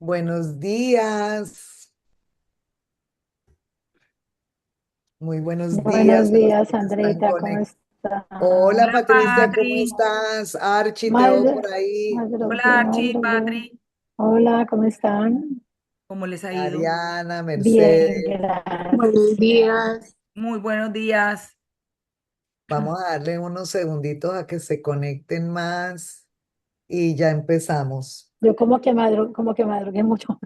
Buenos días, muy buenos días Buenos a los días, que se están Andreita, ¿cómo conectando. está? Hola Hola, Patricia, ¿cómo Patri. estás? Archie, te veo por Madre, ahí. madre, Hola, Archie, madre, Patri. hola, ¿cómo están? ¿Cómo les ha ido? Ariana, Bien, Mercedes, Buenos gracias. días. Muy buenos días. vamos a darle unos segunditos a que se conecten más y ya empezamos. Yo como que madrugué mucho,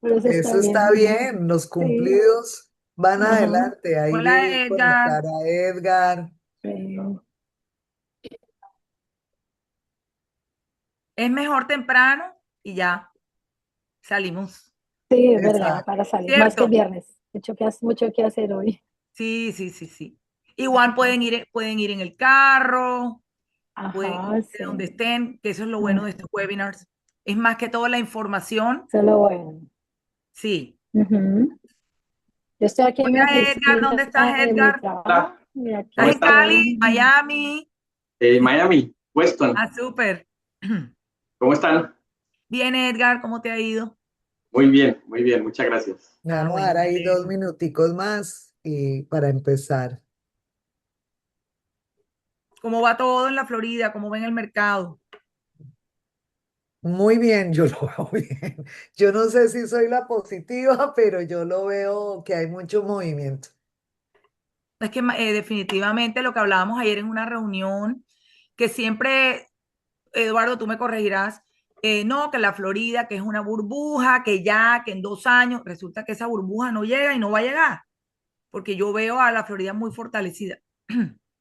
pero eso está Eso está bien. bien, los Sí, cumplidos van ajá, adelante. Ahí Hola, vi Edgar. conectar a Edgar. sí, Es mejor temprano y ya salimos. sí, es verdad, Exacto. para salir, más que el ¿Cierto? viernes. Mucho que hacer hoy. Sí, sí, sí, sí. Igual pueden ir en el carro, pueden ir Ajá, de donde sí, estén, que eso es lo bueno de mm, estos webinars. Es más que todo la información. solo bueno. Sí. Ujú. Yo estoy aquí en mi Hola, Edgar. oficina, ¿Dónde estás, en mi Edgar? trabajo, Hola, y aquí ¿cómo ¿Estás en están? Cali, estoy. Miami? Miami, Weston, Ah, súper. ¿cómo están? Bien, Edgar, ¿cómo te ha ido? Muy bien, muchas gracias. Le Ah, vamos a bueno, dar me ahí dos alegro. minuticos más y para empezar. ¿Cómo va todo en la Florida? ¿Cómo ven el mercado? Muy bien, yo lo veo bien. Yo no sé si soy la positiva, pero yo lo veo que hay mucho movimiento. Es que definitivamente lo que hablábamos ayer en una reunión, que siempre, Eduardo, tú me corregirás, no, que la Florida, que es una burbuja, que ya, que en 2 años, resulta que esa burbuja no llega y no va a llegar, porque yo veo a la Florida muy fortalecida.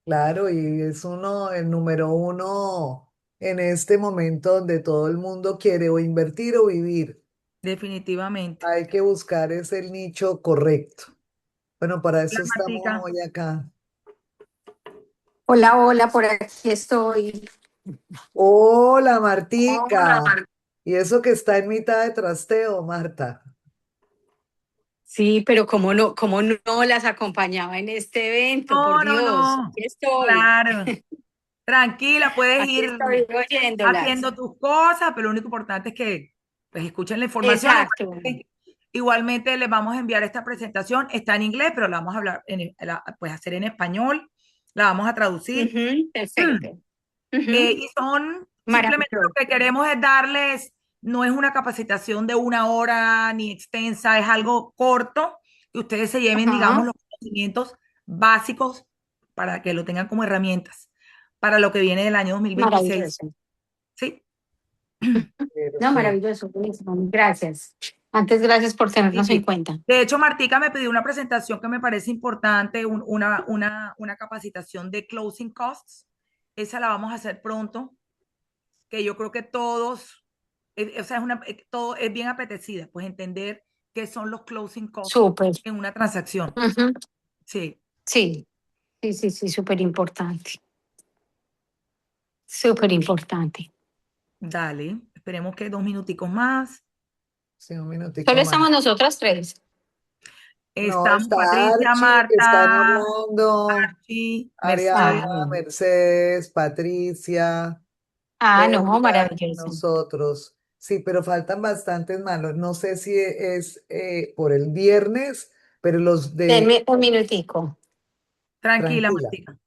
Claro, y es uno, el número uno en este momento donde todo el mundo quiere o invertir o vivir. Definitivamente. Hay que buscar es el nicho correcto. Bueno, para La eso estamos Martica. hoy acá. Hola, hola, por aquí estoy. Hola, Hola, Martica. Y eso que está en mitad de trasteo, Marta. sí, pero cómo no las acompañaba en este evento, por No, no, Dios. no. Aquí estoy, Claro. Tranquila, puedes aquí ir estoy oyéndolas. haciendo tus cosas, pero lo único importante es que pues, escuchen la información. Exacto. Igualmente les vamos a enviar esta presentación. Está en inglés, pero la vamos a hablar, pues hacer en español. La vamos a traducir. Ujú, perfecto. Ujú, Y son, simplemente lo maravilloso. que queremos es darles, no es una capacitación de 1 hora ni extensa, es algo corto, que ustedes se lleven, digamos, Ajá, los conocimientos básicos para que lo tengan como herramientas para lo que viene del año 2026. maravilloso. ¿Sí? No, Perfecto. maravilloso, buenísimo. Gracias. Antes, gracias por tenernos en Sí. cuenta. De hecho, Martica me pidió una presentación que me parece importante, una capacitación de closing costs. Esa la vamos a hacer pronto, que yo creo que todos, o sea, todo es bien apetecida, pues entender qué son los closing costs Súper. en una transacción. Ujú, Sí, sí, sí, súper importante. Súper importante. dale, esperemos que 2 minuticos más. Sí, un minutico Solo más. estamos nosotras tres. No, Estamos está Patricia, Archie, que está en Marta, Orlando, Archie, Ariana, Mercedes. Ah, bueno. Mercedes, Patricia, No, Edgar, maravilloso. nosotros. Sí, pero faltan bastantes manos. No sé si es por el viernes, pero los de... Denme un minutico. Tranquila, Tranquila. Martica.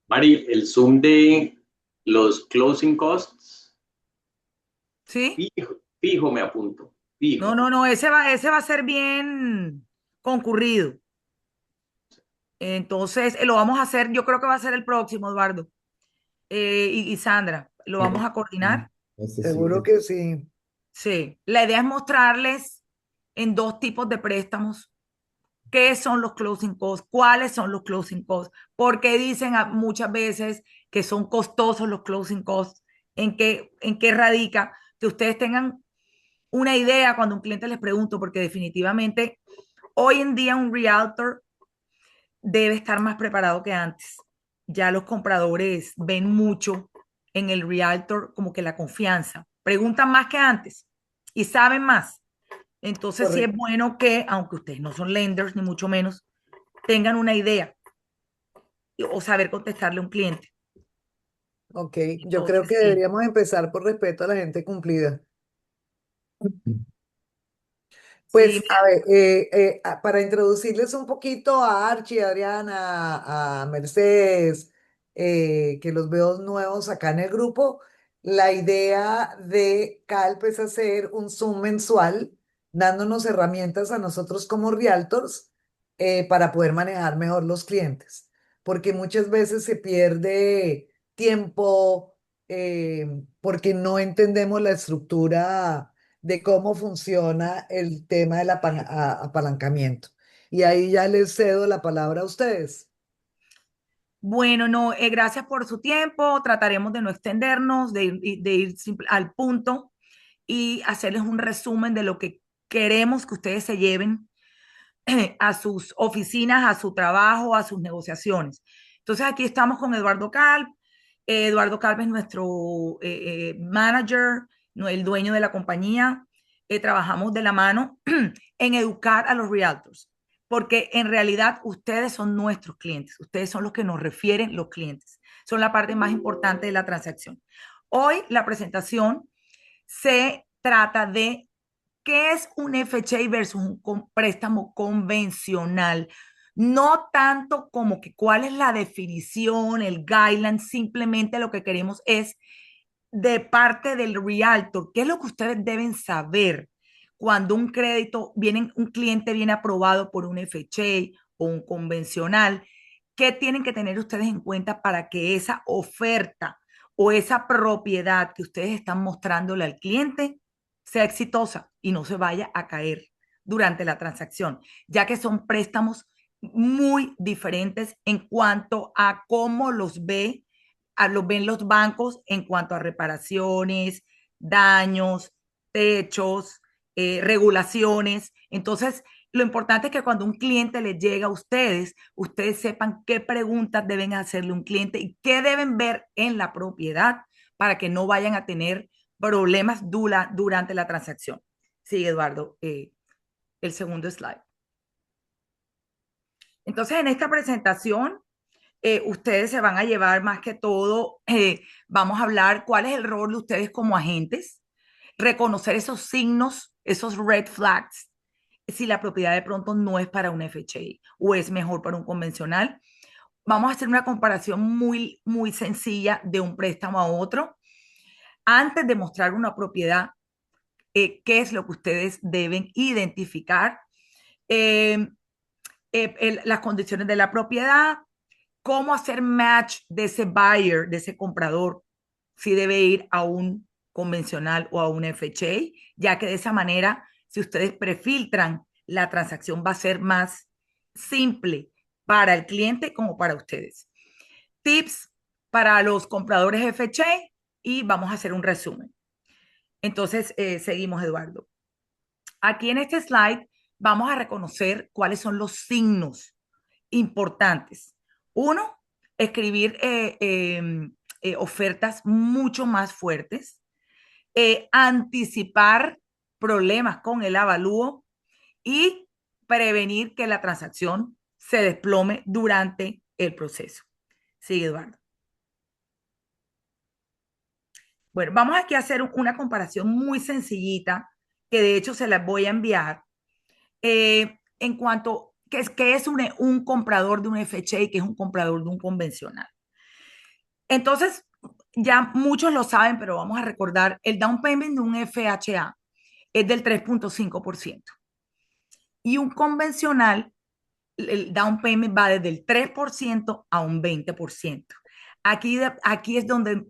Mari, el Zoom de los closing costs, ¿Sí? fijo me apunto, No, fijo. no, no, ese va a ser bien concurrido. Entonces, lo vamos a hacer, yo creo que va a ser el próximo, Eduardo. Y Sandra, lo vamos a coordinar. Seguro que sí. Sí, la idea es mostrarles en dos tipos de préstamos qué son los closing costs, cuáles son los closing costs, porque dicen muchas veces que son costosos los closing costs, en qué radica, que ustedes tengan una idea cuando un cliente les pregunto, porque definitivamente hoy en día un realtor debe estar más preparado que antes. Ya los compradores ven mucho en el realtor como que la confianza, preguntan más que antes y saben más. Entonces sí es Correcto. bueno que, aunque ustedes no son lenders ni mucho menos, tengan una idea o saber contestarle a un cliente. Ok, yo creo que Entonces, sí, deberíamos empezar por respeto a la gente cumplida. sí, Pues a ver, para introducirles un poquito a Archie, a Adriana, a Mercedes, que los veo nuevos acá en el grupo, la idea de Calp es hacer un Zoom mensual, dándonos herramientas a nosotros como realtors para poder manejar mejor los clientes, porque muchas veces se pierde tiempo porque no entendemos la estructura de cómo funciona el tema del apalancamiento. Y ahí ya les cedo la palabra a ustedes. bueno, no, gracias por su tiempo. Trataremos de no extendernos, de ir al punto y hacerles un resumen de lo que queremos que ustedes se lleven a sus oficinas, a su trabajo, a sus negociaciones. Entonces aquí estamos con Eduardo Calp. Eduardo Calp es nuestro manager, no, el dueño de la compañía. Trabajamos de la mano en educar a los realtors, porque en realidad ustedes son nuestros clientes, ustedes son los que nos refieren los clientes, son la parte más importante de la transacción. Hoy la presentación se trata de qué es un FHA versus un préstamo convencional. No tanto como que cuál es la definición, el guideline, simplemente lo que queremos es de parte del realtor, qué es lo que ustedes deben saber cuando un cliente viene aprobado por un FHA o un convencional, qué tienen que tener ustedes en cuenta para que esa oferta o esa propiedad que ustedes están mostrándole al cliente sea exitosa y no se vaya a caer durante la transacción, ya que son préstamos muy diferentes en cuanto a cómo los ven los bancos en cuanto a reparaciones, daños, techos, regulaciones. Entonces, lo importante es que cuando un cliente les llega a ustedes, ustedes sepan qué preguntas deben hacerle a un cliente y qué deben ver en la propiedad para que no vayan a tener problemas durante la transacción. Sí, Eduardo, el segundo slide. Entonces, en esta presentación, ustedes se van a llevar más que todo, vamos a hablar cuál es el rol de ustedes como agentes, reconocer esos signos, esos red flags, si la propiedad de pronto no es para un FHA o es mejor para un convencional. Vamos a hacer una comparación muy, muy sencilla de un préstamo a otro. Antes de mostrar una propiedad, qué es lo que ustedes deben identificar, eh, las condiciones de la propiedad, cómo hacer match de ese buyer, de ese comprador, si debe ir a un convencional o a un FHA, ya que de esa manera, si ustedes prefiltran, la transacción va a ser más simple para el cliente como para ustedes. Tips para los compradores FHA y vamos a hacer un resumen. Entonces, seguimos, Eduardo. Aquí en este slide vamos a reconocer cuáles son los signos importantes. Uno, escribir ofertas mucho más fuertes, anticipar problemas con el avalúo y prevenir que la transacción se desplome durante el proceso. Sí, Eduardo. Bueno, vamos aquí a hacer una comparación muy sencillita, que de hecho se las voy a enviar, en cuanto que es un comprador de un FHA y que es un comprador de un convencional. Entonces, ya muchos lo saben, pero vamos a recordar, el down payment de un FHA es del 3.5% y un convencional, el down payment va desde el 3% a un 20%. Aquí es donde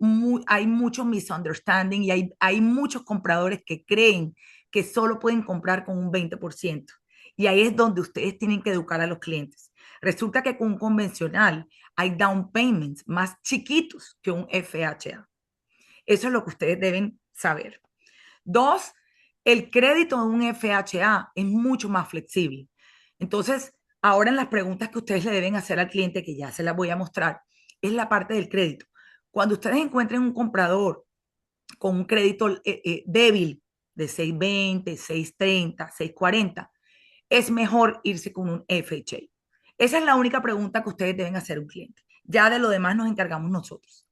hay mucho misunderstanding y hay muchos compradores que creen que solo pueden comprar con un 20%. Y ahí es donde ustedes tienen que educar a los clientes. Resulta que con un convencional hay down payments más chiquitos que un FHA. Eso es lo que ustedes deben saber. Dos, el crédito de un FHA es mucho más flexible. Entonces, ahora en las preguntas que ustedes le deben hacer al cliente, que ya se las voy a mostrar, es la parte del crédito. Cuando ustedes encuentren un comprador con un crédito débil de 620, 630, 640, es mejor irse con un FHA. Esa es la única pregunta que ustedes deben hacer a un cliente. Ya de lo demás nos encargamos nosotros.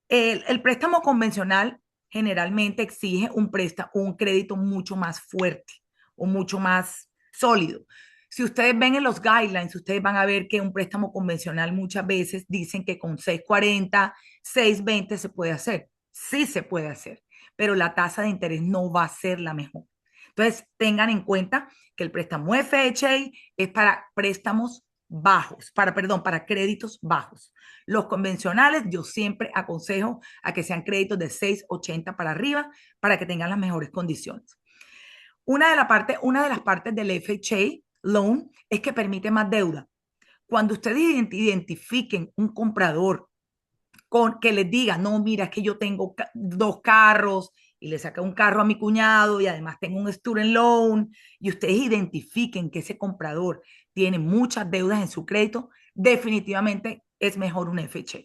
El préstamo convencional generalmente exige un crédito mucho más fuerte o mucho más sólido. Si ustedes ven en los guidelines, ustedes van a ver que un préstamo convencional muchas veces dicen que con 640, 620 se puede hacer. Sí se puede hacer, pero la tasa de interés no va a ser la mejor. Entonces, tengan en cuenta que el préstamo FHA es para préstamos bajos, para créditos bajos. Los convencionales, yo siempre aconsejo a que sean créditos de 680 para arriba para que tengan las mejores condiciones. Una de las partes del FHA loan es que permite más deuda. Cuando ustedes identifiquen un comprador que les diga, no, mira, es que yo tengo 2 carros y le saca un carro a mi cuñado y además tengo un student loan, y ustedes identifiquen que ese comprador tiene muchas deudas en su crédito, definitivamente es mejor un FHA.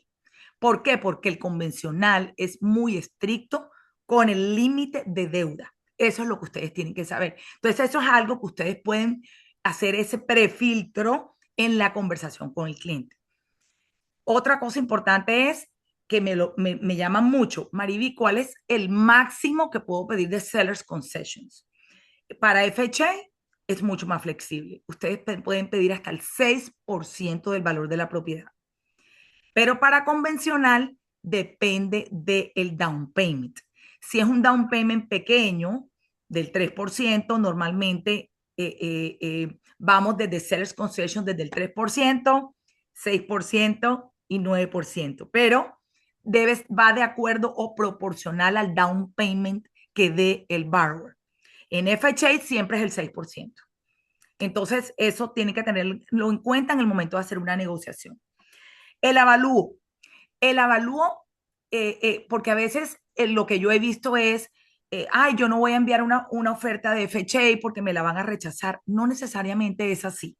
¿Por qué? Porque el convencional es muy estricto con el límite de deuda. Eso es lo que ustedes tienen que saber. Entonces, eso es algo que ustedes pueden hacer ese prefiltro en la conversación con el cliente. Otra cosa importante es que me llaman mucho, Mariby, ¿cuál es el máximo que puedo pedir de Sellers Concessions? Para FHA es mucho más flexible. Ustedes pueden pedir hasta el 6% del valor de la propiedad. Pero para convencional depende del down payment. Si es un down payment pequeño, del 3%, normalmente vamos desde Sellers Concessions desde el 3%, 6% y 9%. Pero va de acuerdo o proporcional al down payment que dé el borrower. En FHA siempre es el 6%. Entonces, eso tiene que tenerlo en cuenta en el momento de hacer una negociación. El avalúo. Porque a veces lo que yo he visto es, ay, yo no voy a enviar una oferta de FHA porque me la van a rechazar. No necesariamente es así.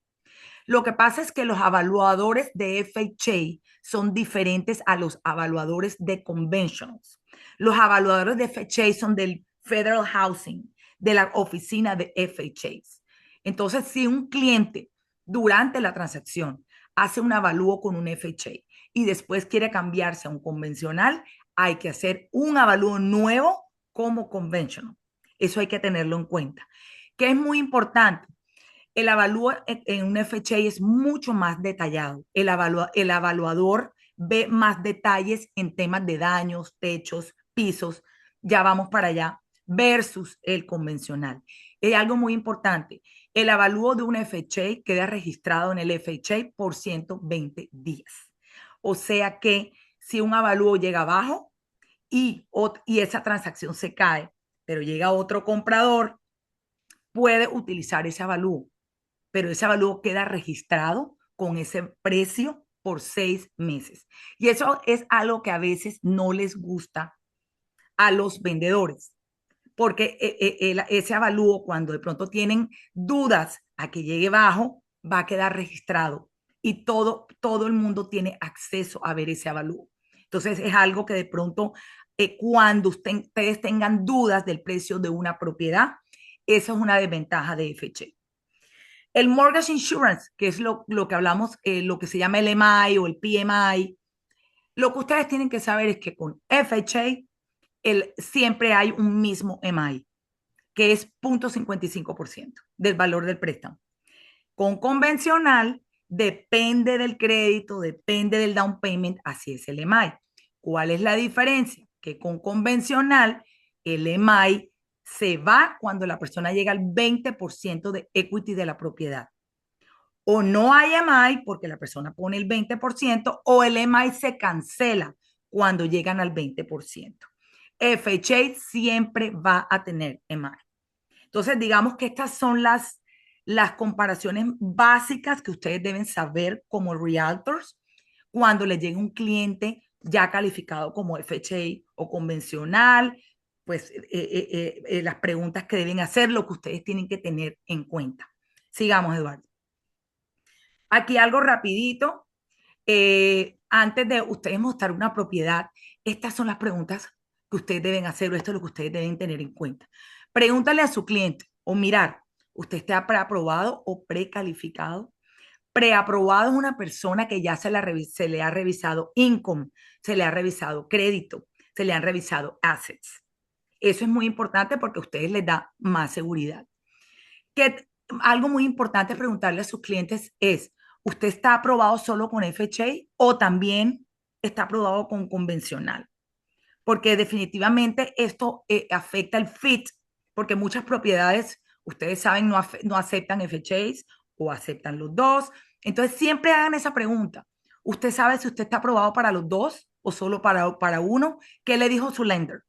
Lo que pasa es que los evaluadores de FHA son diferentes a los evaluadores de conventionals. Los evaluadores de FHA son del Federal Housing, de la oficina de FHAs. Entonces, si un cliente durante la transacción hace un avalúo con un FHA y después quiere cambiarse a un convencional, hay que hacer un avalúo nuevo como conventional. Eso hay que tenerlo en cuenta. Que es muy importante. El avalúo en un FHA es mucho más detallado. El evaluador ve más detalles en temas de daños, techos, pisos. Ya vamos para allá, versus el convencional. Es algo muy importante. El avalúo de un FHA queda registrado en el FHA por 120 días. O sea que si un avalúo llega abajo y esa transacción se cae, pero llega otro comprador, puede utilizar ese avalúo, pero ese avalúo queda registrado con ese precio por 6 meses. Y eso es algo que a veces no les gusta a los vendedores, porque ese avalúo, cuando de pronto tienen dudas a que llegue bajo, va a quedar registrado y todo el mundo tiene acceso a ver ese avalúo. Entonces es algo que de pronto, cuando ustedes tengan dudas del precio de una propiedad, eso es una desventaja de FHA. El mortgage insurance, que es lo que hablamos, lo que se llama el MI o el PMI, lo que ustedes tienen que saber es que con FHA siempre hay un mismo MI, que es 0.55% del valor del préstamo. Con convencional, depende del crédito, depende del down payment, así es el MI. ¿Cuál es la diferencia? Que con convencional, el MI se va cuando la persona llega al 20% de equity de la propiedad. O no hay MI porque la persona pone el 20%, o el MI se cancela cuando llegan al 20%. FHA siempre va a tener MI. Entonces, digamos que estas son las comparaciones básicas que ustedes deben saber como realtors cuando les llegue un cliente ya calificado como FHA o convencional, pues las preguntas que deben hacer, lo que ustedes tienen que tener en cuenta. Sigamos, Eduardo. Aquí algo rapidito. Antes de ustedes mostrar una propiedad, estas son las preguntas que ustedes deben hacer, o esto es lo que ustedes deben tener en cuenta. Pregúntale a su cliente o mirar, ¿usted está preaprobado o precalificado? preaprobado es una persona que ya se le ha revisado income, se le ha revisado crédito, se le han revisado assets. Eso es muy importante porque a ustedes les da más seguridad. Algo muy importante preguntarle a sus clientes es, ¿usted está aprobado solo con FHA o también está aprobado con convencional? Porque definitivamente esto afecta el fit, porque muchas propiedades, ustedes saben, no aceptan FHAs o aceptan los dos. Entonces, siempre hagan esa pregunta. ¿Usted sabe si usted está aprobado para los dos o solo para uno? ¿Qué le dijo su lender?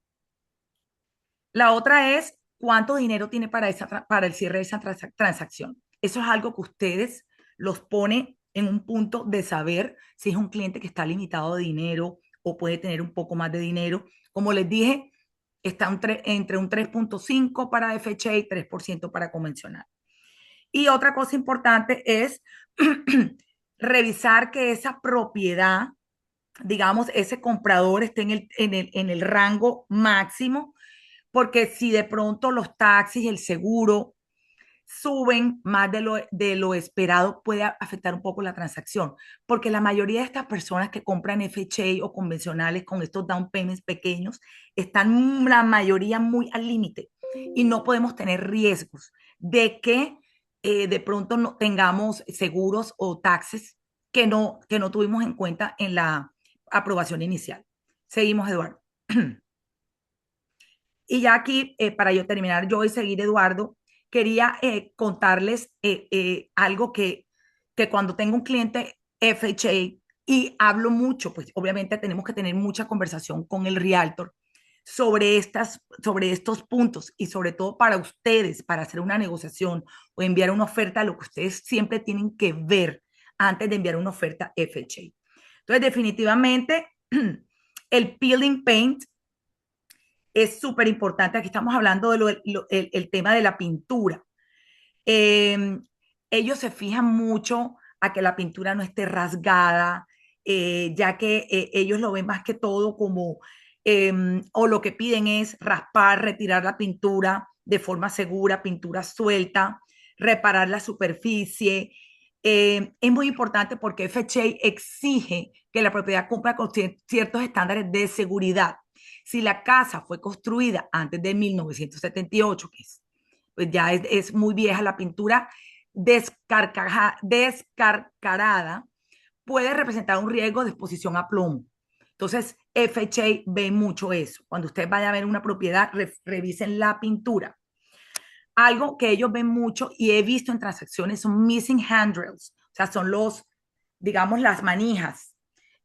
La otra es, ¿cuánto dinero tiene para el cierre de esa transacción? Eso es algo que ustedes los pone en un punto de saber si es un cliente que está limitado de dinero o puede tener un poco más de dinero. Como les dije, está entre un 3.5 para FHA y 3% para convencional. Y otra cosa importante es revisar que esa propiedad, digamos, ese comprador esté en el rango máximo, porque si de pronto los taxis y el seguro suben más de lo esperado, puede afectar un poco la transacción, porque la mayoría de estas personas que compran FHA o convencionales con estos down payments pequeños, están la mayoría muy al límite y no podemos tener riesgos de que de pronto no tengamos seguros o taxes que no tuvimos en cuenta en la aprobación inicial. Seguimos, Eduardo. Y ya aquí, para yo terminar, yo y seguir, Eduardo, quería contarles algo que cuando tengo un cliente FHA y hablo mucho, pues obviamente tenemos que tener mucha conversación con el realtor sobre estos puntos y sobre todo para ustedes, para hacer una negociación o enviar una oferta, lo que ustedes siempre tienen que ver antes de enviar una oferta FHA. Entonces, definitivamente, el peeling paint es súper importante. Aquí estamos hablando de el tema de la pintura. Ellos se fijan mucho a que la pintura no esté rasgada, ya que ellos lo ven más que todo como, o lo que piden es raspar, retirar la pintura de forma segura, pintura suelta, reparar la superficie. Es muy importante porque FHA exige que la propiedad cumpla con ciertos estándares de seguridad. Si la casa fue construida antes de 1978, que es, pues ya es muy vieja, la pintura descarcarada puede representar un riesgo de exposición a plomo. Entonces, FHA ve mucho eso. Cuando ustedes vayan a ver una propiedad, revisen la pintura. Algo que ellos ven mucho y he visto en transacciones son missing handrails, o sea, son digamos, las manijas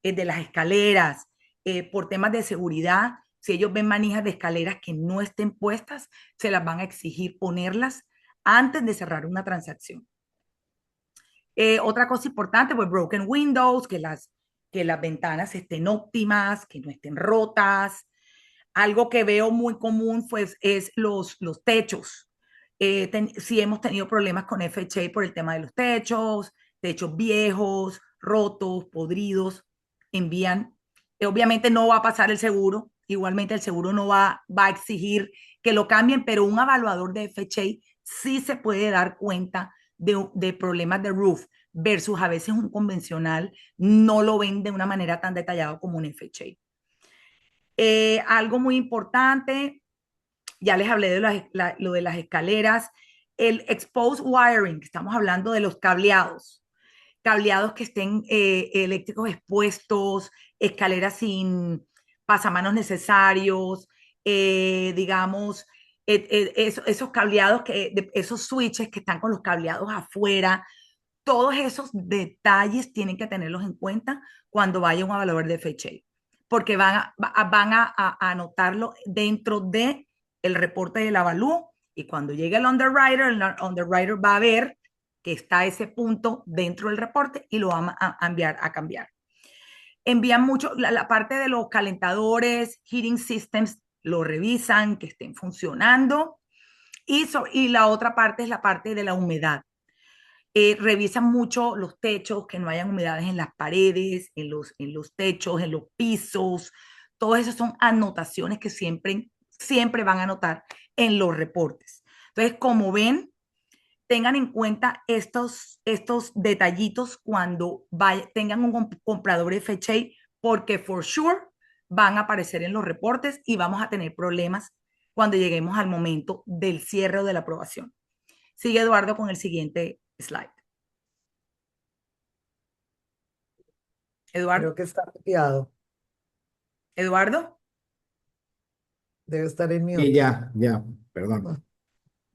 de las escaleras, por temas de seguridad. Si ellos ven manijas de escaleras que no estén puestas, se las van a exigir ponerlas antes de cerrar una transacción. Otra cosa importante, pues broken windows, que las ventanas estén óptimas, que no estén rotas. Algo que veo muy común, pues, es los techos. Sí hemos tenido problemas con FHA por el tema de los techos viejos, rotos, podridos, envían. Obviamente no va a pasar el seguro, igualmente el seguro no va a exigir que lo cambien, pero un evaluador de FHA sí se puede dar cuenta de problemas de roof versus a veces un convencional no lo ven de una manera tan detallada como un FHA. Algo muy importante, ya les hablé de lo de las escaleras, el exposed wiring, estamos hablando de los cableados que estén eléctricos expuestos, escaleras sin pasamanos necesarios, digamos, esos cableados, esos switches que están con los cableados afuera, todos esos detalles tienen que tenerlos en cuenta cuando vaya un evaluador de FHA, porque van a anotarlo dentro de el reporte del avalúo y cuando llegue el underwriter va a ver que está ese punto dentro del reporte y lo van a enviar a cambiar. Envían mucho la parte de los calentadores, heating systems, lo revisan, que estén funcionando. Y la otra parte es la parte de la humedad. Revisan mucho los techos, que no hayan humedades en las paredes, en los techos, en los pisos. Todas esas son anotaciones que siempre van a anotar en los reportes. Entonces, como ven, tengan en cuenta estos detallitos cuando tengan un comprador FHA, porque for sure van a aparecer en los reportes y vamos a tener problemas cuando lleguemos al momento del cierre o de la aprobación. Sigue Eduardo con el siguiente slide. Eduardo. Creo que está muteado. Eduardo. Debe estar en Y mute. ya, perdón.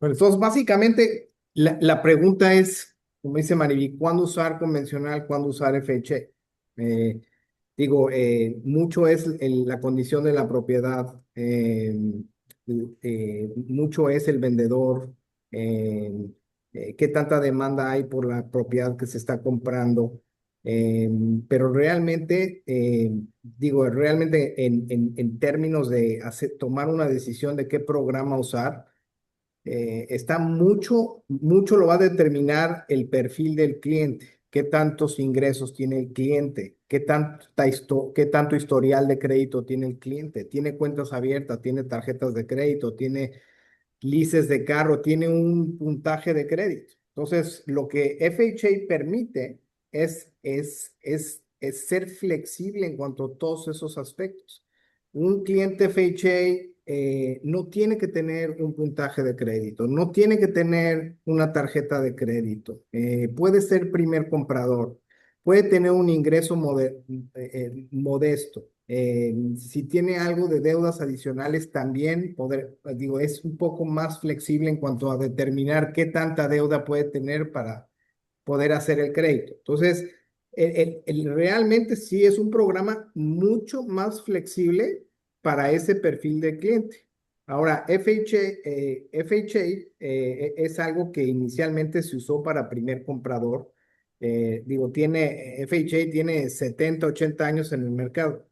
Bueno, entonces, básicamente, la pregunta es, como dice Mariví, ¿cuándo usar convencional, cuándo usar FHA? Mucho es la condición de la propiedad, mucho es el vendedor, eh, qué tanta demanda hay por la propiedad que se está comprando. Pero realmente, realmente en términos de tomar una decisión de qué programa usar, está mucho lo va a determinar el perfil del cliente, qué tantos ingresos tiene el cliente, qué tanto historial de crédito tiene el cliente, tiene cuentas abiertas, tiene tarjetas de crédito, tiene leases de carro, tiene un puntaje de crédito. Entonces, lo que FHA permite es ser flexible en cuanto a todos esos aspectos. Un cliente FHA no tiene que tener un puntaje de crédito, no tiene que tener una tarjeta de crédito, puede ser primer comprador, puede tener un ingreso modesto. Si tiene algo de deudas adicionales, también es un poco más flexible en cuanto a determinar qué tanta deuda puede tener para poder hacer el crédito. Entonces, realmente sí es un programa mucho más flexible para ese perfil de cliente. Ahora, FHA es algo que inicialmente se usó para primer comprador. FHA tiene 70, 80 años en el mercado.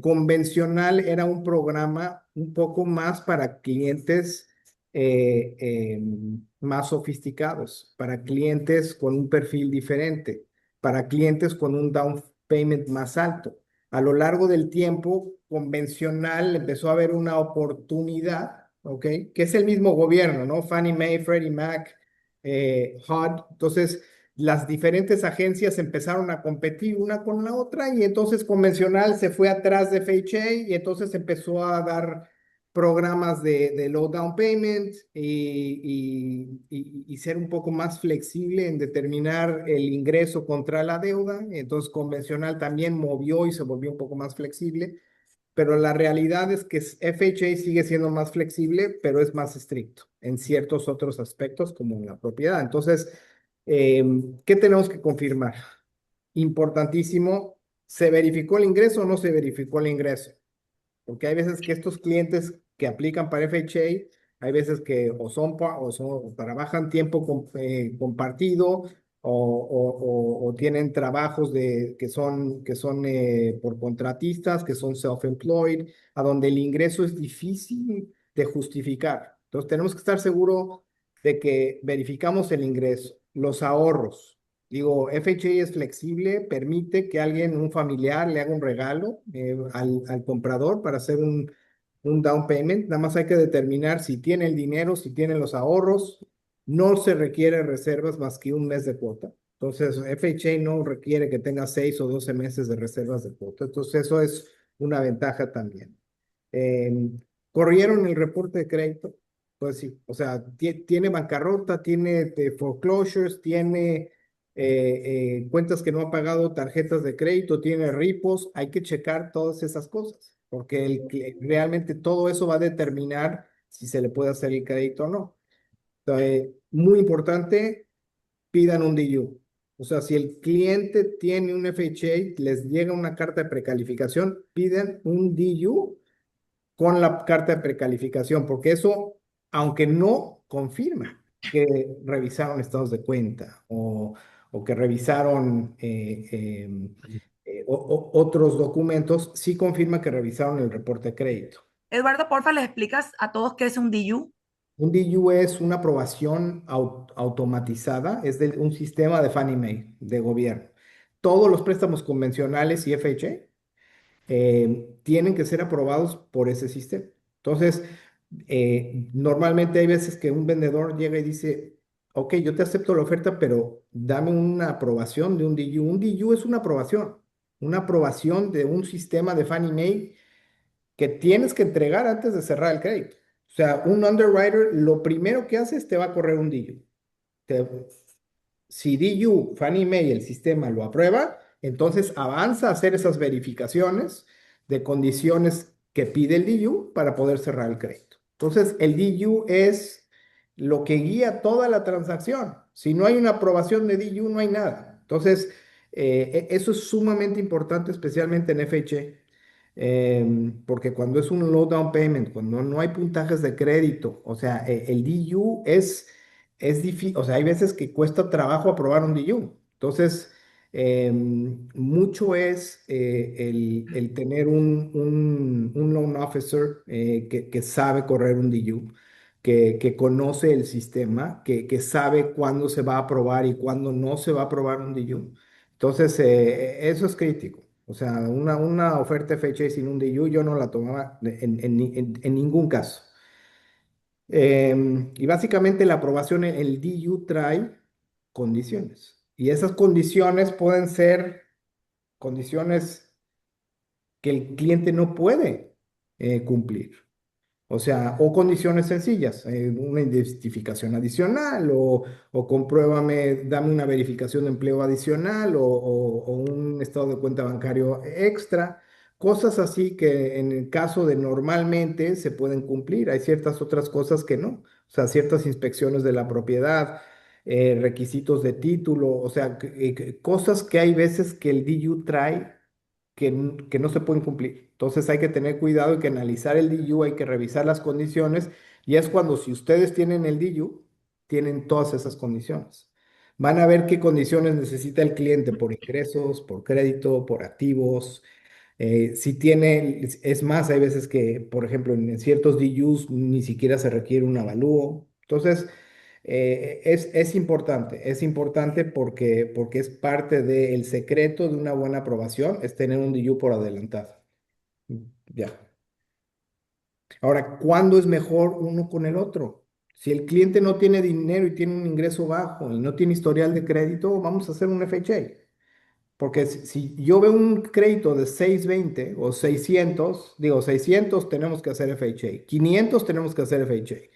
Convencional era un programa un poco más para clientes más sofisticados, para clientes con un perfil diferente, para clientes con un down payment más alto. A lo largo del tiempo, convencional empezó a haber una oportunidad, ¿ok? Que es el mismo gobierno, ¿no? Fannie Mae, Freddie Mac, HUD. Entonces, las diferentes agencias empezaron a competir una con la otra y entonces convencional se fue atrás de FHA y entonces empezó a dar programas de low down payment y ser un poco más flexible en determinar el ingreso contra la deuda. Entonces convencional también movió y se volvió un poco más flexible, pero la realidad es que FHA sigue siendo más flexible, pero es más estricto en ciertos otros aspectos como en la propiedad. Entonces, ¿qué tenemos que confirmar? Importantísimo, ¿se verificó el ingreso o no se verificó el ingreso? Porque hay veces que estos clientes que aplican para FHA, hay veces que o trabajan tiempo compartido o tienen trabajos que son por contratistas, que son self-employed, a donde el ingreso es difícil de justificar. Entonces tenemos que estar seguros de que verificamos el ingreso, los ahorros. FHA es flexible, permite que un familiar, le haga un regalo al comprador para hacer un down payment. Nada más hay que determinar si tiene el dinero, si tiene los ahorros. No se requiere reservas más que un mes de cuota. Entonces, FHA no requiere que tenga 6 o 12 meses de reservas de cuota. Entonces, eso es una ventaja también. Eh, ¿Corrieron el reporte de crédito? Pues sí, o sea, tiene bancarrota, tiene foreclosures, tiene cuentas que no ha pagado, tarjetas de crédito, tiene repos. Hay que checar todas esas cosas, porque realmente todo eso va a determinar si se le puede hacer el crédito o no. Entonces, muy importante, pidan un DU. O sea, si el cliente tiene un FHA, les llega una carta de precalificación, piden un DU con la carta de precalificación, porque eso, aunque no confirma que revisaron estados de cuenta o que revisaron otros documentos, sí confirma que revisaron el reporte de crédito. Eduardo, porfa, les explicas a todos qué es un DU. Un DU es una aprobación automatizada, es de un sistema de Fannie Mae, de gobierno. Todos los préstamos convencionales y FHA tienen que ser aprobados por ese sistema. Entonces, normalmente hay veces que un vendedor llega y dice, ok, yo te acepto la oferta, pero dame una aprobación de un DU. Un DU es una aprobación de un sistema de Fannie Mae que tienes que entregar antes de cerrar el crédito. O sea, un underwriter lo primero que hace es te va a correr un DU. Te- si DU, Fannie Mae, el sistema lo aprueba, entonces avanza a hacer esas verificaciones de condiciones que pide el DU para poder cerrar el crédito. Entonces, el DU es lo que guía toda la transacción. Si no hay una aprobación de DU, no hay nada. Entonces, eso es sumamente importante, especialmente en FHA, porque cuando es un low down payment, cuando no hay puntajes de crédito, o sea, el DU es difícil, o sea, hay veces que cuesta trabajo aprobar un DU. Entonces, mucho es el tener un loan officer que sabe correr un DU, que conoce el sistema, que sabe cuándo se va a aprobar y cuándo no se va a aprobar un DU. Entonces, eso es crítico. O sea, una oferta FHA sin un DU yo no la tomaba en ningún caso. Y básicamente la aprobación en el DU trae condiciones. Y esas condiciones pueden ser condiciones que el cliente no puede cumplir. O sea, o condiciones sencillas, una identificación adicional o compruébame, dame una verificación de empleo adicional o un estado de cuenta bancario extra, cosas así que en el caso de normalmente se pueden cumplir. Hay ciertas otras cosas que no, o sea, ciertas inspecciones de la propiedad, requisitos de título, o sea, cosas que hay veces que el DU trae que no se pueden cumplir. Entonces hay que tener cuidado, hay que analizar el DU, hay que revisar las condiciones y es cuando si ustedes tienen el DU, tienen todas esas condiciones. Van a ver qué condiciones necesita el cliente por ingresos, por crédito, por activos. Si tiene, es más, hay veces que, por ejemplo, en ciertos DUs ni siquiera se requiere un avalúo. Entonces, es importante porque es parte del secreto de una buena aprobación, es tener un DU por adelantado. Ya. Ahora, ¿cuándo es mejor uno con el otro? Si el cliente no tiene dinero y tiene un ingreso bajo y no tiene historial de crédito, vamos a hacer un FHA. Porque si yo veo un crédito de 620 o 600, digo 600 tenemos que hacer FHA, 500 tenemos que hacer FHA.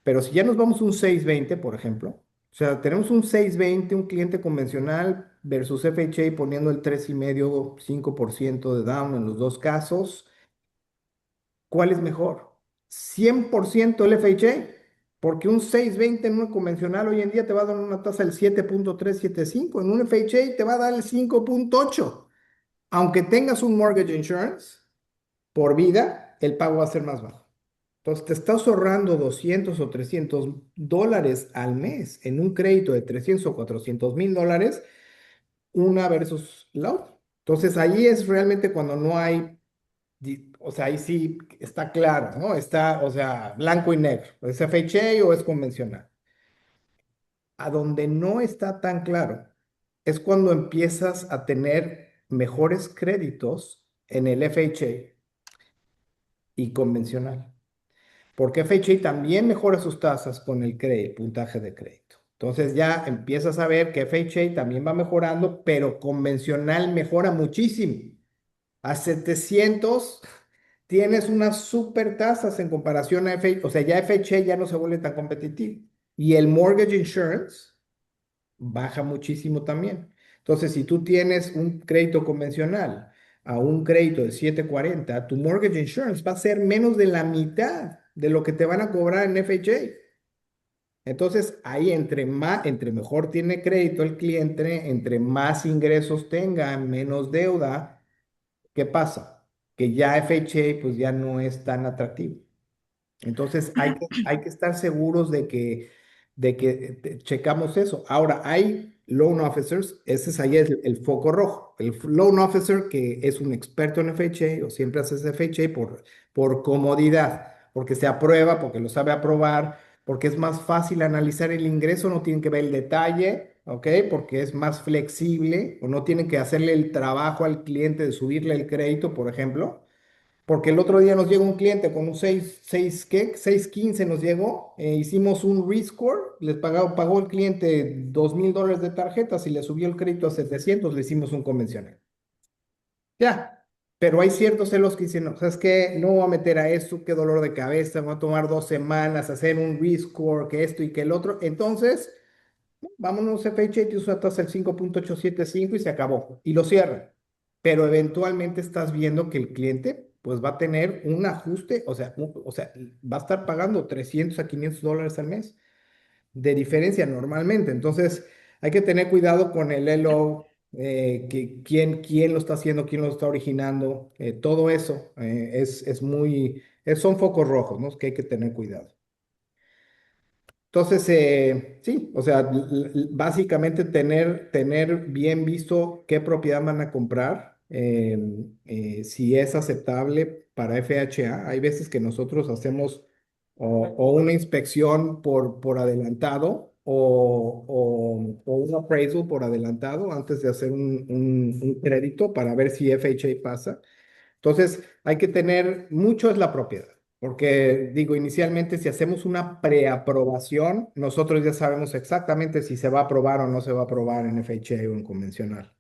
Pero si ya nos vamos a un 620, por ejemplo, o sea, tenemos un 620, un cliente convencional versus FHA poniendo el 3,5, 5% de down en los dos casos, ¿cuál es mejor? 100% el FHA, porque un 620 en un convencional hoy en día te va a dar una tasa del 7,375, en un FHA te va a dar el 5,8. Aunque tengas un mortgage insurance por vida, el pago va a ser más bajo. Entonces, te estás ahorrando 200 o $300 al mes en un crédito de 300 o $400,000, una versus la otra. Entonces, ahí es realmente cuando no hay, o sea, ahí sí está claro, ¿no? Está, o sea, blanco y negro. ¿Es FHA o es convencional? A donde no está tan claro es cuando empiezas a tener mejores créditos en el FHA y convencional. Porque FHA también mejora sus tasas con el crédito, puntaje de crédito. Entonces ya empiezas a ver que FHA también va mejorando, pero convencional mejora muchísimo. A 700 tienes unas super tasas en comparación a FHA, o sea, ya FHA ya no se vuelve tan competitivo. Y el mortgage insurance baja muchísimo también. Entonces, si tú tienes un crédito convencional a un crédito de 740, tu mortgage insurance va a ser menos de la mitad de lo que te van a cobrar en FHA. Entonces, ahí entre mejor tiene crédito el cliente, entre más ingresos tenga, menos deuda, ¿qué pasa? Que ya FHA pues ya no es tan atractivo. Entonces hay que estar seguros de que checamos eso. Ahora, hay loan officers, ese es ahí el foco rojo. El loan officer que es un experto en FHA o siempre hace ese FHA por comodidad, porque se aprueba, porque lo sabe aprobar, porque es más fácil analizar el ingreso, no tienen que ver el detalle, ¿ok? Porque es más flexible o no tienen que hacerle el trabajo al cliente de subirle el crédito, por ejemplo. Porque el otro día nos llegó un cliente con un 6 ¿qué? 615 nos llegó, hicimos un rescore, pagó el cliente $2,000 de tarjetas y le subió el crédito a 700, le hicimos un convencional. Ya, pero hay ciertos celos que dicen, no, ¿sabes qué? No voy a meter a esto, qué dolor de cabeza, me va a tomar 2 semanas hacer un rescore, que esto y que el otro. Entonces, vámonos FHA y usa tasa el 5,875 y se acabó. Y lo cierran. Pero eventualmente estás viendo que el cliente pues va a tener un ajuste, o sea, va a estar pagando $300 a $500 al mes de diferencia normalmente. Entonces, hay que tener cuidado con el elo, quién lo está haciendo, quién lo está originando, todo eso son focos rojos, ¿no? Que hay que tener cuidado. Entonces, sí, o sea, básicamente tener bien visto qué propiedad van a comprar, si es aceptable para FHA. Hay veces que nosotros hacemos o una inspección por adelantado o un appraisal por adelantado antes de hacer un crédito para ver si FHA pasa. Entonces, hay que tener, mucho es la propiedad, porque digo, inicialmente si hacemos una preaprobación, nosotros ya sabemos exactamente si se va a aprobar o no se va a aprobar en FHA o en convencional.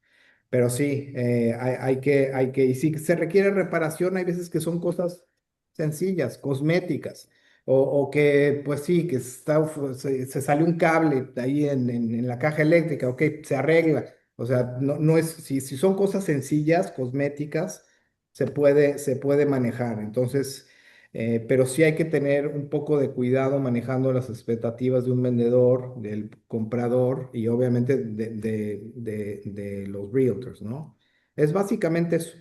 Pero sí, y si se requiere reparación, hay veces que son cosas sencillas, cosméticas, o que, pues sí, que se sale un cable ahí en la caja eléctrica, ok, se arregla. O sea, no es, si son cosas sencillas, cosméticas, se puede manejar. Entonces, pero sí hay que tener un poco de cuidado manejando las expectativas de un vendedor, del comprador y obviamente de los realtors, ¿no? Es básicamente eso,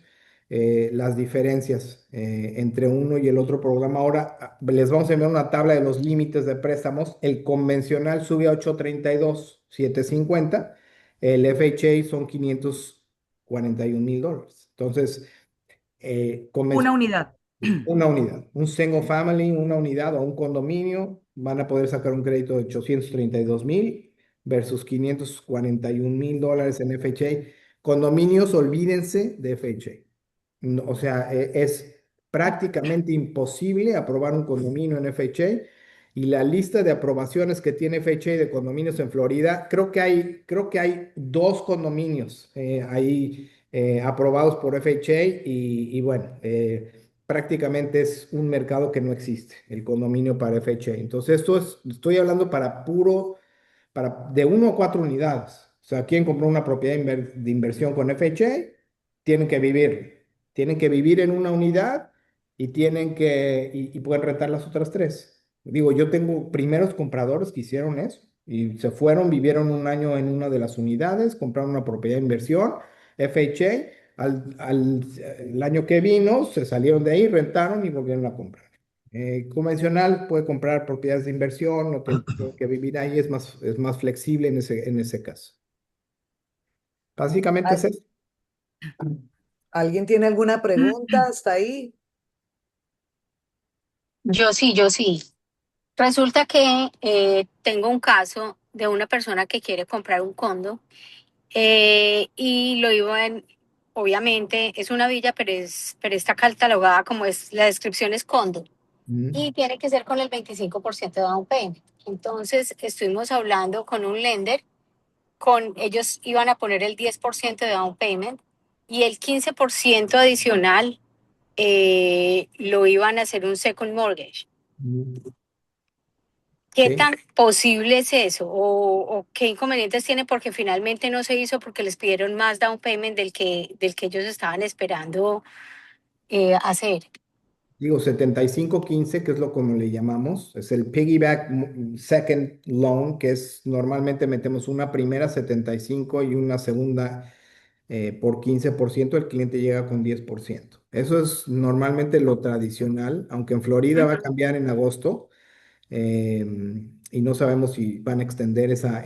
las diferencias entre uno y el otro programa. Ahora les vamos a enviar una tabla de los límites de préstamos. El convencional sube a 832,750. El FHA son $541,000. Entonces, Una unidad. una unidad, un single family, una unidad o un condominio, van a poder sacar un crédito de 832,000 versus $541,000 en FHA. Condominios, olvídense de FHA. O sea, es prácticamente imposible aprobar un condominio en FHA y la lista de aprobaciones que tiene FHA de condominios en Florida, creo que hay 2 condominios ahí aprobados por FHA y bueno, prácticamente es un mercado que no existe, el condominio para FHA. Entonces, estoy hablando de 1 a 4 unidades. O sea, quien compró una propiedad de inversión con FHA, tienen que vivir. Tienen que vivir en una unidad y pueden rentar las otras 3. Digo, yo tengo primeros compradores que hicieron eso y se fueron, vivieron un año en una de las unidades, compraron una propiedad de inversión, FHA, el año que vino se salieron de ahí, rentaron y volvieron a comprar. Convencional puede comprar propiedades de inversión, no tiene que vivir ahí, es más flexible en ese caso. Básicamente es ¿Al- eso. ¿Alguien tiene alguna pregunta hasta ahí? Yo sí. Resulta que tengo un caso de una persona que quiere comprar un condo y lo iba en, obviamente es una villa, pero está catalogada como es, la descripción es condo Mm. y tiene que ser con el 25% de down payment. Entonces estuvimos hablando con un lender, ellos iban a poner el 10% de down payment y el 15% adicional lo iban a hacer un second mortgage. Mm. ¿Qué Sí. tan posible es eso? ¿O qué inconvenientes tiene? Porque finalmente no se hizo porque les pidieron más down payment del que ellos estaban esperando hacer. Digo, 75-15, que es lo como le llamamos, es el piggyback second loan, que es normalmente metemos una primera 75 y una segunda por 15%, el cliente llega con 10%. Eso es normalmente lo tradicional, aunque en Florida va a cambiar en agosto, eh, y no sabemos si van a extender esa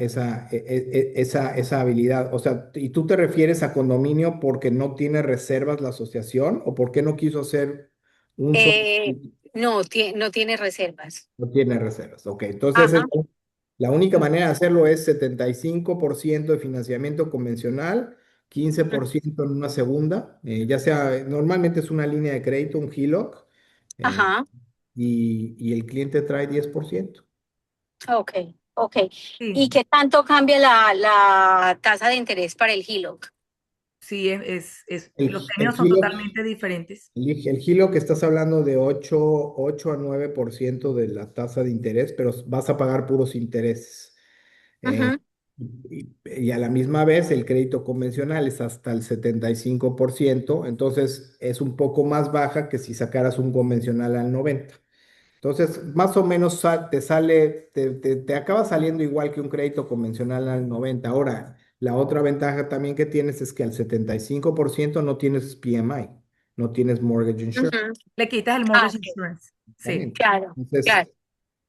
habilidad. O sea, ¿y tú te refieres a condominio porque no tiene reservas la asociación o porque no quiso hacer un solo? No, no tiene reservas. No tiene reservas. Ok, entonces Ajá. la única manera de hacerlo es 75% de financiamiento convencional 15% en una segunda, ya sea, normalmente es una línea de crédito, un HELOC, eh, Ajá, y el cliente trae 10%. ok, ok. ¿Y Sí, qué tanto cambia la tasa de interés para el HELOC? sí, El, los el términos son HELOC, totalmente diferentes. el HELOC estás hablando de 8 a 9% de la tasa de interés, pero vas a pagar puros intereses. Eh, Ujú, y a la misma vez el crédito convencional es hasta el 75%, entonces es un poco más baja que si sacaras un convencional al 90%. Entonces, más o menos te sale, te acaba saliendo igual que un crédito convencional al 90%. Ahora, la otra ventaja también que tienes es que al 75% no tienes PMI, no tienes mortgage insurance. ujú. Le quitas el Ah, mortgage ok, insurance. Sí. Exactamente. claro, Entonces, claro.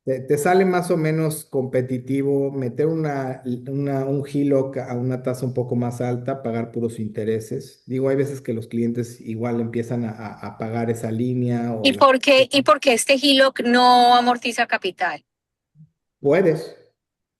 te sale más o menos competitivo meter un HELOC a una tasa un poco más alta, pagar puros intereses. Digo, hay veces que los clientes igual empiezan a pagar esa línea o la... Y por qué este HELOC no amortiza capital? Puedes,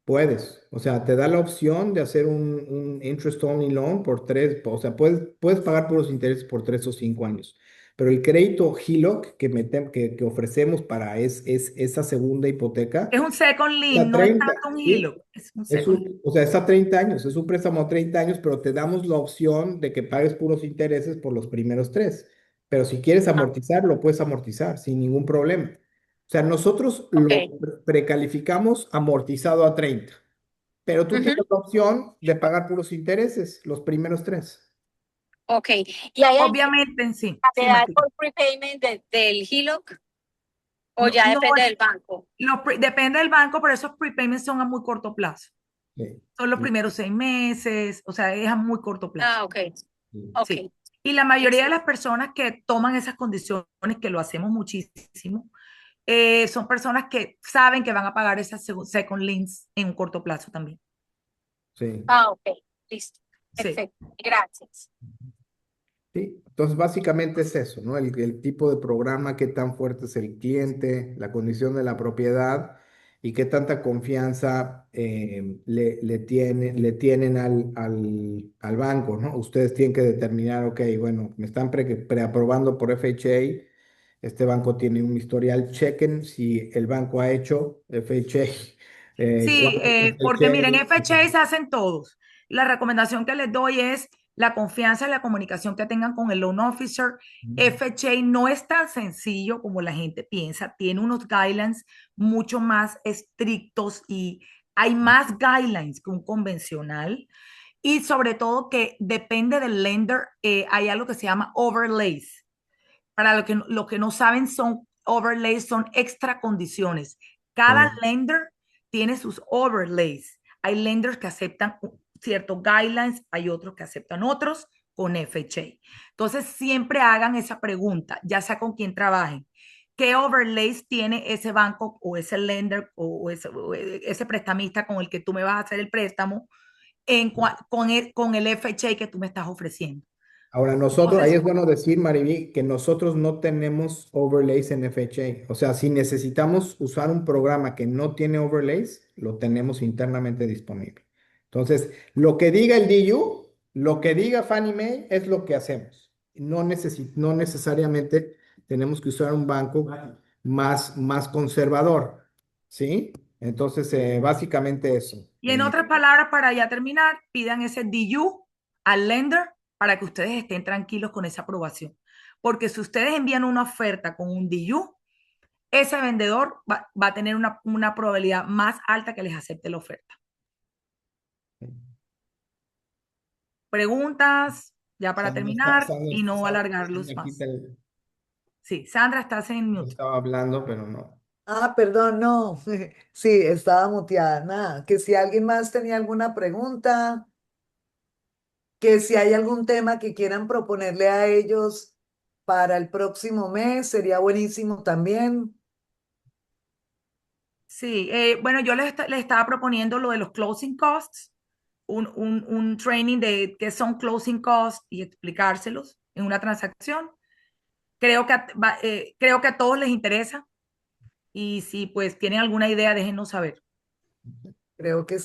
puedes. O sea, te da la opción de hacer un interest only loan por 3, o sea, puedes pagar puros intereses por 3 o 5 años. Pero el crédito HELOC que ofrecemos para es esa segunda hipoteca, Es un second lien, a no es 30, tanto un ¿sí? HELOC, es un second lien. O sea, es a 30 años, es un préstamo a 30 años, pero te damos la opción de que pagues puros intereses por los primeros 3. Pero si quieres Ah, amortizar, lo puedes amortizar sin ningún problema. O sea, nosotros ok. lo precalificamos amortizado a 30, pero tú Ujú, tienes la opción de pagar puros intereses los primeros 3. ok. ¿Y hay alguna Obviamente, sí, sí, edad Martín. por prepayment del HELOC o No, ya no, depende del banco? depende del banco, pero esos prepayments son a muy corto plazo. Sí, Son los sí, primeros 6 meses, o sea, es a muy corto plazo. Ah, ok, sí. ok. Sí. Y la mayoría de Listo. las personas que toman esas condiciones, que lo hacemos muchísimo, son personas que saben que van a pagar esas second liens en un corto plazo también. Sí. Ah, ok, listo. Sí. Perfecto. Gracias. Sí, entonces básicamente es eso, ¿no? El tipo de programa, qué tan fuerte es el cliente, la condición de la propiedad y qué tanta confianza le tienen al banco, ¿no? Ustedes tienen que determinar, ok, bueno, me están preaprobando por FHA, este banco tiene un historial, chequen si el banco ha hecho FHA, Sí, cuántos porque miren, FHA. FHA se hacen todos. La recomendación que les doy es la confianza y la comunicación que tengan con el loan officer. FHA no es tan sencillo como la gente piensa, tiene unos guidelines mucho más estrictos y hay más guidelines que un convencional. Y sobre todo que depende del lender, hay algo que se llama overlays. Para lo que no saben, son overlays, son extra condiciones. Cada Sí. lender tiene sus overlays. Hay lenders que aceptan ciertos guidelines, hay otros que aceptan otros con FHA. Entonces, siempre hagan esa pregunta, ya sea con quien trabajen. ¿Qué overlays tiene ese banco o ese lender o ese prestamista con el que tú me vas a hacer el préstamo con el FHA que tú me estás ofreciendo? Ahora, nosotros, ahí Entonces, es bueno decir, Mariví, que nosotros no tenemos overlays en FHA. O sea, si necesitamos usar un programa que no tiene overlays, lo tenemos internamente disponible. Entonces, lo que diga el DU, lo que diga Fannie Mae, es lo que hacemos. No necesariamente tenemos que usar un banco más conservador, ¿sí? Entonces, básicamente eso. y en otras palabras, para ya terminar, pidan ese DU al lender para que ustedes estén tranquilos con esa aprobación. Porque si ustedes envían una oferta con un DU, ese vendedor va a tener una probabilidad más alta que les acepte la oferta. Preguntas, ya para terminar y no alargarlos Sandra quita más. Sí, Sandra, estás en mute. estaba hablando, pero no. Ah, perdón, no. Sí, estaba muteada. Nada, que si alguien más tenía alguna pregunta, que si hay algún tema que quieran proponerle a ellos para el próximo mes, sería buenísimo también. Sí, bueno, yo les estaba proponiendo lo de los closing costs, un training de qué son closing costs y explicárselos en una transacción. Creo que a todos les interesa y si pues tienen alguna idea, déjenos saber. Creo que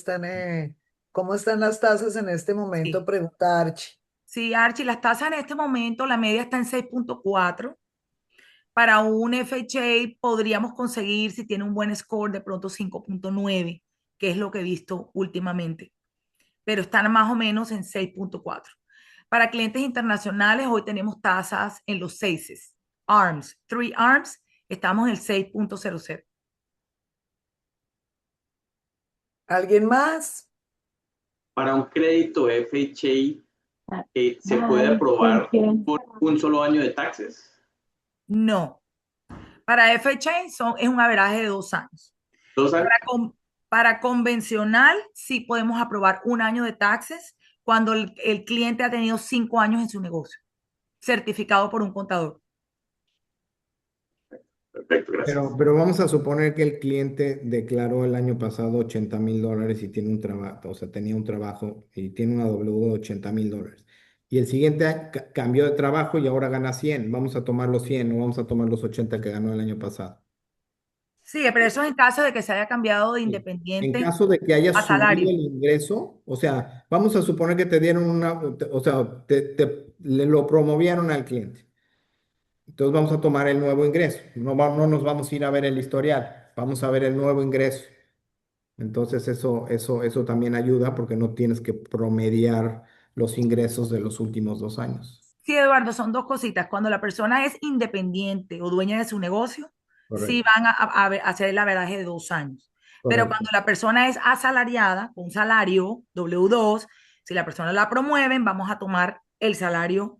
¿cómo están las tasas en este momento? Sí, Pregunta Archie. Sí, Archie, las tasas en este momento, la media está en 6.4. Para un FHA podríamos conseguir, si tiene un buen score, de pronto 5.9, que es lo que he visto últimamente, pero están más o menos en 6.4. Para clientes internacionales, hoy tenemos tasas en los 6. ARMS, 3 ARMS, estamos en el 6.00. ¿Alguien más? Para un crédito FHA, ¿se puede Ay, aprobar ¿quién? por un solo año de taxes? No. Para FHA es un averaje de 2 años. 2 años. Para convencional, sí podemos aprobar un año de taxes cuando el cliente ha tenido 5 años en su negocio, certificado por un contador. Perfecto, gracias. Pero vamos a suponer que el cliente declaró el año pasado $80,000 y tiene un trabajo, o sea, tenía un trabajo y tiene una W de $80,000. Y el siguiente año cambió de trabajo y ahora gana 100. Vamos a tomar los 100 o vamos a tomar los 80 que ganó el año pasado. Sí, pero eso es en caso de que se haya cambiado de Sí. En independiente caso de que haya a subido salario. el ingreso, o sea, vamos a suponer que te dieron o sea, le lo promovieron al cliente. Entonces vamos a tomar el nuevo ingreso. No nos vamos a ir a ver el historial, vamos a ver el nuevo ingreso. Entonces eso también ayuda porque no tienes que promediar los ingresos de los últimos 2 años. Sí, Eduardo, son dos cositas. Cuando la persona es independiente o dueña de su negocio, sí Correcto, van a hacer el averaje de 2 años. Pero correcto, cuando la persona es asalariada, con un salario W2, si la persona la promueven, vamos a tomar el salario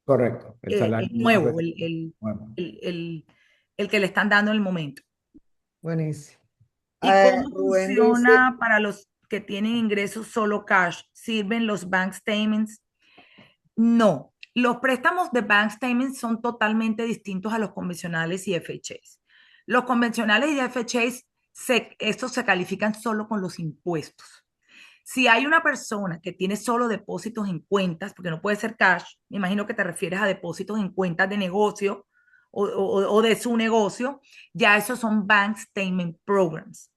correcto. El salario más nuevo, bueno, el, el- el que le están dando en el momento. Buenísimo. ¿Y cómo Rubén dice, funciona para los que tienen ingresos solo cash? ¿Sirven los bank statements? No, los préstamos de bank statements son totalmente distintos a los convencionales y FHAs. Los convencionales y FHAs, estos se califican solo con los impuestos. Si hay una persona que tiene solo depósitos en cuentas, porque no puede ser cash, me imagino que te refieres a depósitos en cuentas de negocio o de su negocio, ya esos son bank statement programs.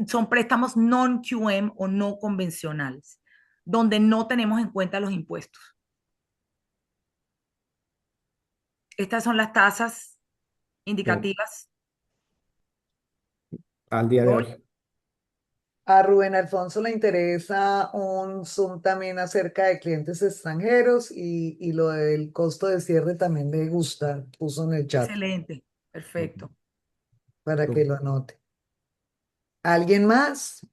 Son préstamos non-QM o no convencionales, donde no tenemos en cuenta los impuestos. Estas son las tasas sí, indicativas al día de de hoy. hoy. a Rubén Alfonso le interesa un Zoom también acerca de clientes extranjeros y lo del costo de cierre también le gusta, puso en el chat Excelente, perfecto. para que lo Súper. anote. ¿Alguien más?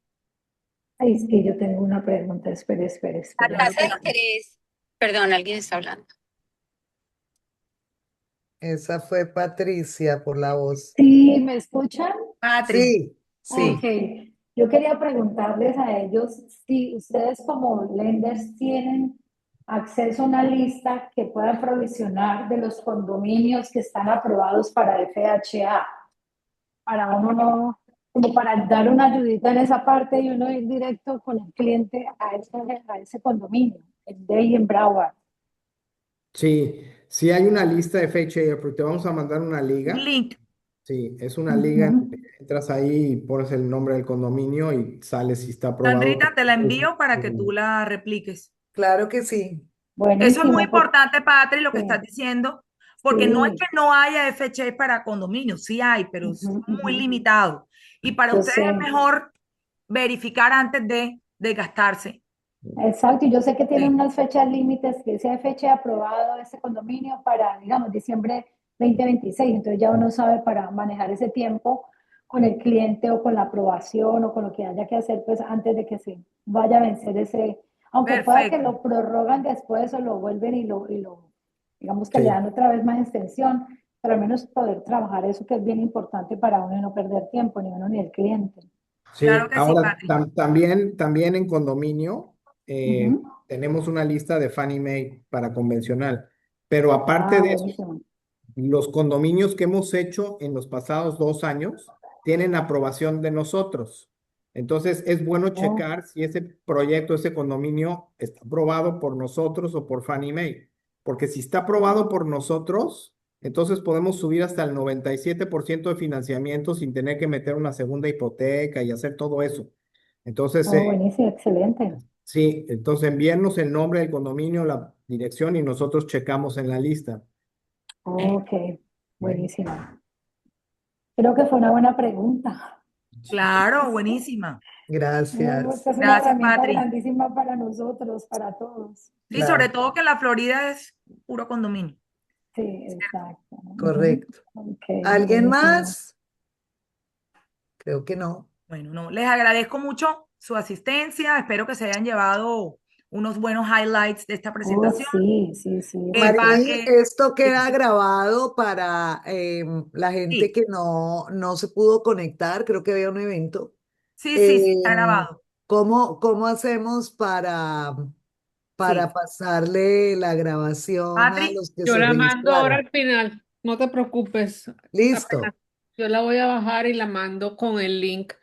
Ay, sí, yo tengo una pregunta. Espere, espere, La espere. Claro tasa que de sí. interés, perdón, alguien está hablando. Esa fue Patricia por la voz. Sí, ¿me escuchan? Patri, Sí, Ok. sí. Yo quería preguntarles a ellos si ustedes como lenders tienen acceso a una lista que pueda provisionar de los condominios que están aprobados para FHA, para uno no, como para dar una ayudita en esa parte y uno ir directo con el cliente a ese condominio, en Day y en Broward. Sí, sí hay una lista de FHA, porque te vamos a mandar una un liga. link. Sí, es una liga, Ujú. entras ahí y pones el nombre del condominio y sales si está aprobado Sandrita, por te la nosotros. envío para que tú la repliques. Claro que sí. Eso es muy Buenísimo, porque importante, Patri, lo que estás sí, diciendo, porque no es sí. que no haya FHA para condominios, sí hay, pero es Ujú, muy ujú. limitado. Y para Yo ustedes es sé. mejor verificar antes de gastarse. Exacto, y yo sé que tienen Sí, unas fechas límites, que esa fecha aprobado este condominio para, digamos, diciembre 2026, entonces ya uno sabe para manejar ese tiempo con el cliente o con la aprobación o con lo que haya que hacer, pues antes de que se vaya a vencer ese, aunque pueda que perfecto. lo prorrogan después o lo vuelven digamos que le Sí, dan otra vez más extensión, pero al menos poder trabajar eso que es bien importante para uno y no perder tiempo, ni uno ni el cliente. Claro sí. que sí, Ahora, Patri. también en condominio Ujú. tenemos una lista de Fannie Mae para convencional, pero aparte Ah, de eso, buenísimo. los condominios que hemos hecho en los pasados 2 años tienen aprobación de nosotros. Entonces, es bueno Oh, checar si ese proyecto, ese condominio está aprobado por nosotros o por Fannie Mae. Porque si está aprobado por nosotros, entonces podemos subir hasta el 97% de financiamiento sin tener que meter una segunda hipoteca y hacer todo eso. Entonces, oh, buenísimo, excelente. sí, entonces envíennos el nombre del condominio, dirección y nosotros checamos en la lista. Ok, buenísima. Creo que fue una buena pregunta. Claro, buenísima. Gracias. Esta es una Gracias, herramienta Patri. grandísima para nosotros, para todos. Sí, sobre Claro, todo que en la Florida es puro condominio. Sí, exacto. correcto. Ok, ¿Alguien buenísimo. más? Creo que no. Bueno, no, les agradezco mucho su asistencia. Espero que se hayan llevado unos buenos highlights de esta Oh, presentación. sí, sí, sí. Marí, esto queda sí. grabado para la gente Sí. que no se pudo conectar. Creo que había un evento. Sí, está Em, grabado. ¿cómo hacemos para Sí. pasarle la grabación a Patri, los que Yo se la mando ahora registraron? al final, no te preocupes. Listo. Apenas yo la voy a bajar y la mando con el link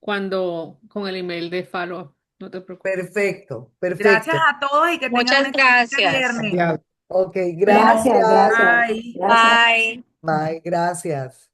con el email de follow. No te preocupes. Perfecto, gracias perfecto. a todos y que tengan un Muchas excelente gracias. viernes. Gracias. Ok, Gracias, gracias. gracias. Bye. Gracias. Bye. Bye, gracias.